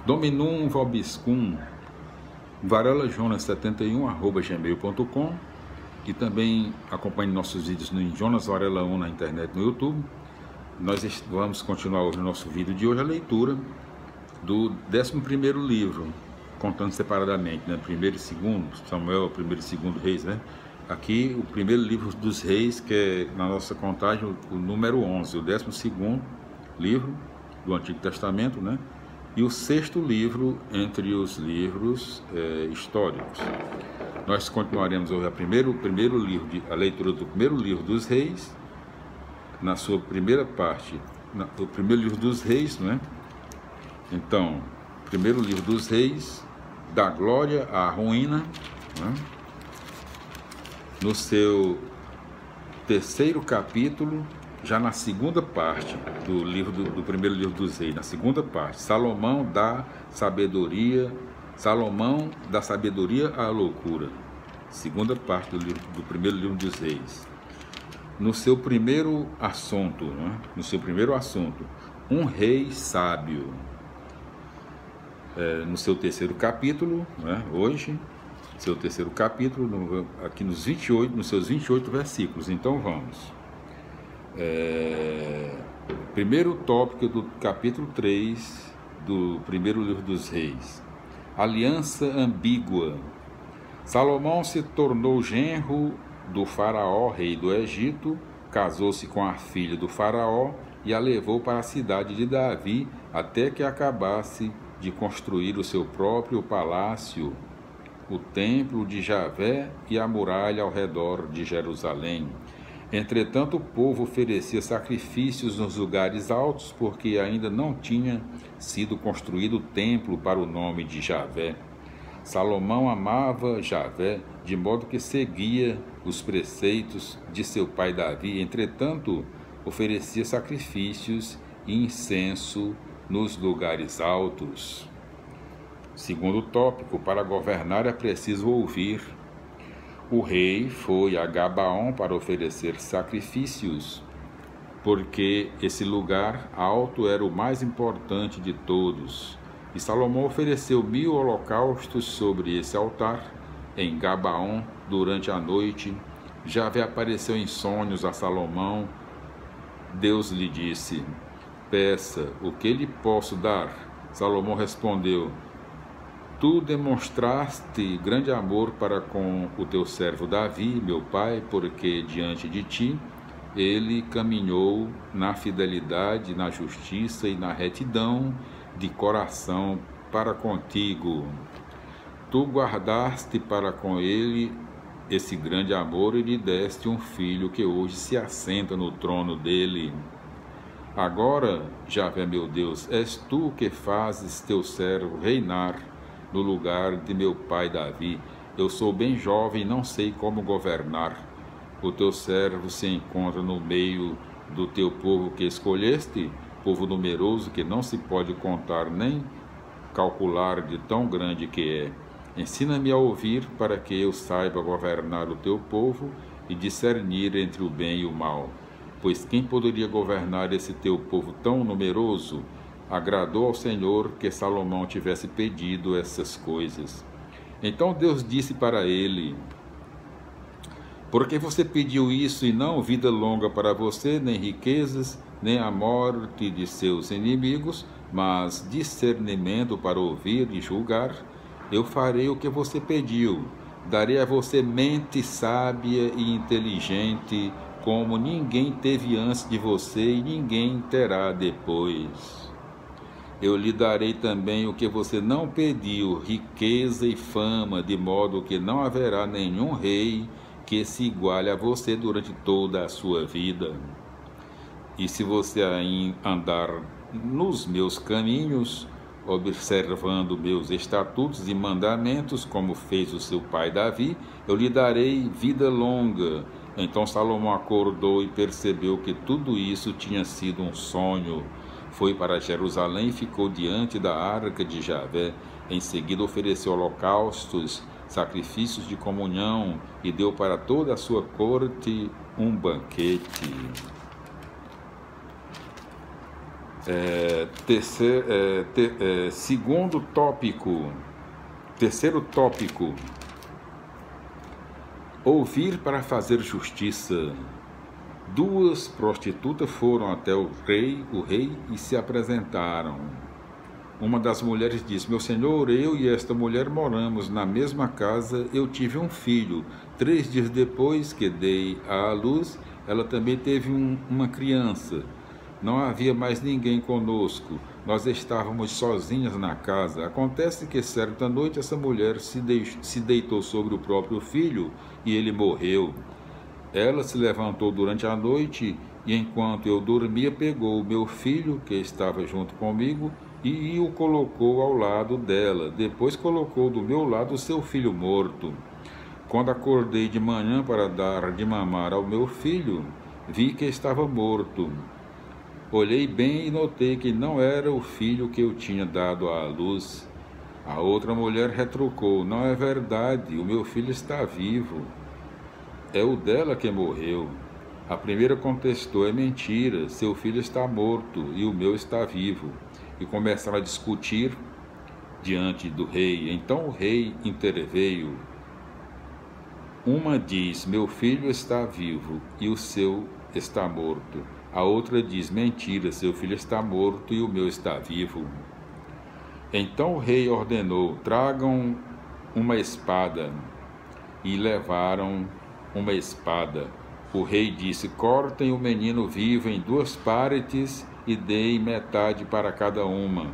Dominum vobiscum varelajonas71@gmail.com, e também acompanhe nossos vídeos no Jonas Varela 1 na internet, no YouTube. Nós vamos continuar hoje no nosso vídeo de hoje a leitura do 11º livro, contando separadamente, né? Primeiro e segundo, Samuel, primeiro e segundo reis, né? Aqui o primeiro livro dos reis, que é na nossa contagem o número 11, o 12º livro do Antigo Testamento, né? E o 6º livro entre os livros históricos. Nós continuaremos hoje a leitura do primeiro livro dos reis, na sua primeira parte, o primeiro livro dos reis, não é? Então, primeiro livro dos reis, da glória à ruína, né? No seu terceiro capítulo, já na segunda parte do primeiro livro dos reis, na segunda parte, Salomão dá sabedoria à loucura. Segunda parte do primeiro livro dos reis. No seu primeiro assunto, né? Um rei sábio. No seu terceiro capítulo, né? Hoje, seu terceiro capítulo, aqui nos seus 28 versículos. Então vamos. Primeiro tópico do capítulo 3 do primeiro livro dos reis. Aliança ambígua. Salomão se tornou genro do faraó, rei do Egito, casou-se com a filha do faraó e a levou para a cidade de Davi até que acabasse de construir o seu próprio palácio, o templo de Javé e a muralha ao redor de Jerusalém. Entretanto, o povo oferecia sacrifícios nos lugares altos, porque ainda não tinha sido construído o templo para o nome de Javé. Salomão amava Javé, de modo que seguia os preceitos de seu pai Davi. Entretanto, oferecia sacrifícios e incenso nos lugares altos. Segundo tópico, para governar é preciso ouvir. O rei foi a Gabaon para oferecer sacrifícios, porque esse lugar alto era o mais importante de todos. E Salomão ofereceu 1000 holocaustos sobre esse altar em Gabaon durante a noite. Javé apareceu em sonhos a Salomão. Deus lhe disse: peça, o que lhe posso dar? Salomão respondeu: tu demonstraste grande amor para com o teu servo Davi, meu pai, porque diante de ti ele caminhou na fidelidade, na justiça e na retidão de coração para contigo. Tu guardaste para com ele esse grande amor e lhe deste um filho que hoje se assenta no trono dele. Agora, Javé, meu Deus, és tu que fazes teu servo reinar no lugar de meu pai Davi. Eu sou bem jovem e não sei como governar. O teu servo se encontra no meio do teu povo que escolheste, povo numeroso que não se pode contar nem calcular de tão grande que é. Ensina-me a ouvir para que eu saiba governar o teu povo e discernir entre o bem e o mal. Pois quem poderia governar esse teu povo tão numeroso? Agradou ao Senhor que Salomão tivesse pedido essas coisas. Então Deus disse para ele: por que você pediu isso e não vida longa para você, nem riquezas, nem a morte de seus inimigos, mas discernimento para ouvir e julgar? Eu farei o que você pediu. Darei a você mente sábia e inteligente, como ninguém teve antes de você e ninguém terá depois. Eu lhe darei também o que você não pediu, riqueza e fama, de modo que não haverá nenhum rei que se iguale a você durante toda a sua vida. E se você andar nos meus caminhos, observando meus estatutos e mandamentos, como fez o seu pai Davi, eu lhe darei vida longa. Então Salomão acordou e percebeu que tudo isso tinha sido um sonho. Foi para Jerusalém e ficou diante da arca de Javé. Em seguida ofereceu holocaustos, sacrifícios de comunhão e deu para toda a sua corte um banquete. Terceiro tópico: ouvir para fazer justiça. Duas prostitutas foram até o rei e se apresentaram. Uma das mulheres disse: meu senhor, eu e esta mulher moramos na mesma casa, eu tive um filho. 3 dias depois que dei à luz, ela também teve uma criança. Não havia mais ninguém conosco, nós estávamos sozinhas na casa. Acontece que certa noite essa mulher se deitou sobre o próprio filho e ele morreu. Ela se levantou durante a noite e, enquanto eu dormia, pegou o meu filho, que estava junto comigo, e o colocou ao lado dela. Depois colocou do meu lado o seu filho morto. Quando acordei de manhã para dar de mamar ao meu filho, vi que estava morto. Olhei bem e notei que não era o filho que eu tinha dado à luz. A outra mulher retrucou: não é verdade, o meu filho está vivo. É o dela que morreu. A primeira contestou: é mentira, seu filho está morto e o meu está vivo. E começaram a discutir diante do rei. Então o rei interveio. Uma diz: meu filho está vivo e o seu está morto. A outra diz: mentira, seu filho está morto e o meu está vivo. Então o rei ordenou: tragam uma espada. E levaram uma espada. O rei disse: cortem o menino vivo em 2 partes e deem metade para cada uma.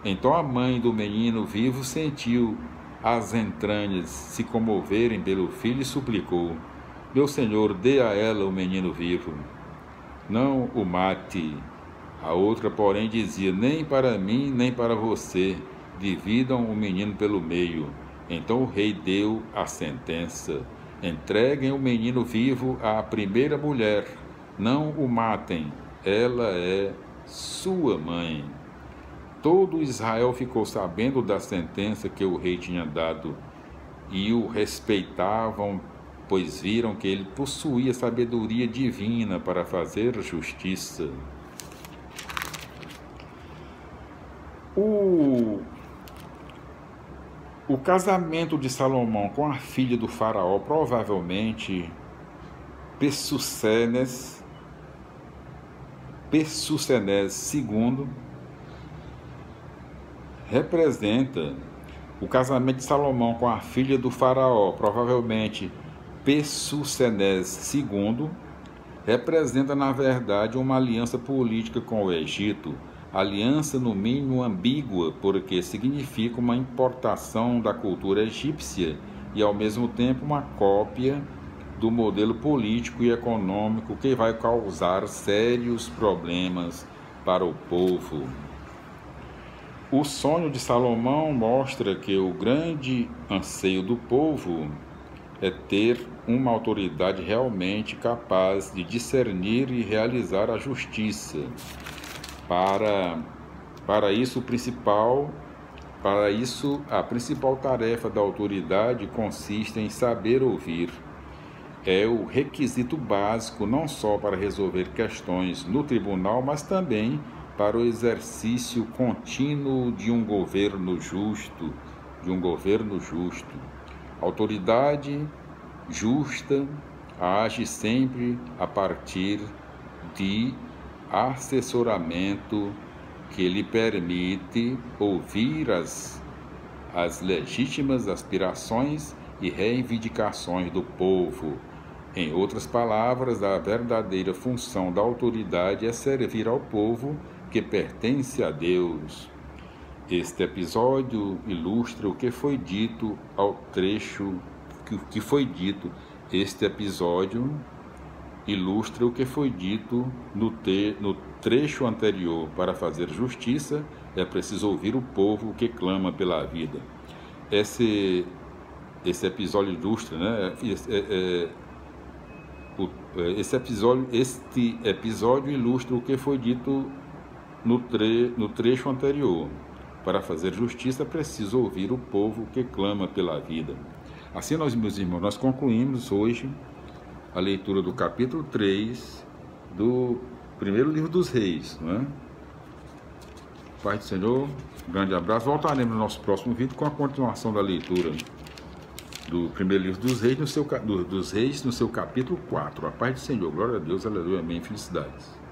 Então a mãe do menino vivo sentiu as entranhas se comoverem pelo filho e suplicou: meu senhor, dê a ela o menino vivo. Não o mate. A outra, porém, dizia: nem para mim, nem para você. Dividam o menino pelo meio. Então o rei deu a sentença: entreguem o menino vivo à primeira mulher. Não o matem. Ela é sua mãe. Todo Israel ficou sabendo da sentença que o rei tinha dado e o respeitavam, pois viram que ele possuía sabedoria divina para fazer justiça. O casamento de Salomão com a filha do faraó, provavelmente Pessucenes II, representa o casamento de Salomão com a filha do faraó, provavelmente Pessucenes II, representa, na verdade, uma aliança política com o Egito, aliança no mínimo ambígua, porque significa uma importação da cultura egípcia e, ao mesmo tempo, uma cópia do modelo político e econômico que vai causar sérios problemas para o povo. O sonho de Salomão mostra que o grande anseio do povo é ter uma autoridade realmente capaz de discernir e realizar a justiça. Para isso, a principal tarefa da autoridade consiste em saber ouvir. É o requisito básico não só para resolver questões no tribunal, mas também para o exercício contínuo de um governo justo, A autoridade justa age sempre a partir de assessoramento que lhe permite ouvir as legítimas aspirações e reivindicações do povo. Em outras palavras, a verdadeira função da autoridade é servir ao povo que pertence a Deus. Este episódio ilustra o que foi dito no trecho anterior. Para fazer justiça, é preciso ouvir o povo que clama pela vida. Este episódio ilustra, né? Este episódio ilustra o que foi dito no trecho anterior. Para fazer justiça, é preciso ouvir o povo que clama pela vida. Assim, meus irmãos, nós concluímos hoje a leitura do capítulo 3 do primeiro livro dos Reis, não é? Paz do Senhor, um grande abraço. Voltaremos no nosso próximo vídeo com a continuação da leitura do primeiro livro dos Reis, no seu capítulo 4. A paz do Senhor, glória a Deus, aleluia, amém, felicidades.